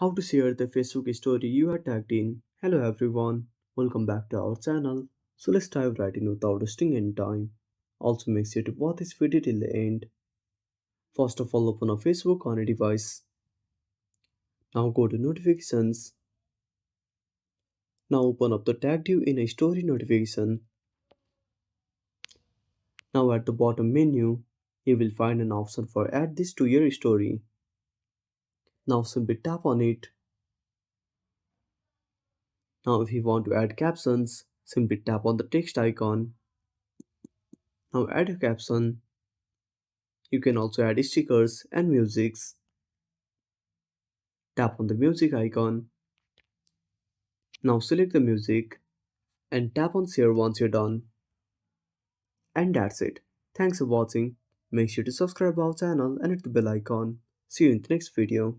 How to share the Facebook story you are tagged in. Hello everyone, welcome back to our channel. So let's dive right in without wasting any time. Also make sure to watch this video till the end. First of all, open a Facebook on a device. Now go to notifications. Now open up the tagged you in a story notification. Now at the bottom menu, you will find an option for add this to your story. Now simply tap on it. Now if you want to add captions, simply tap on the text icon. Now add a caption. You can also add stickers and musics. Tap on the music icon. Now select the music and tap on share once you're done. And that's it. Thanks for watching. Make sure to subscribe our channel and hit the bell icon. See you in the next video.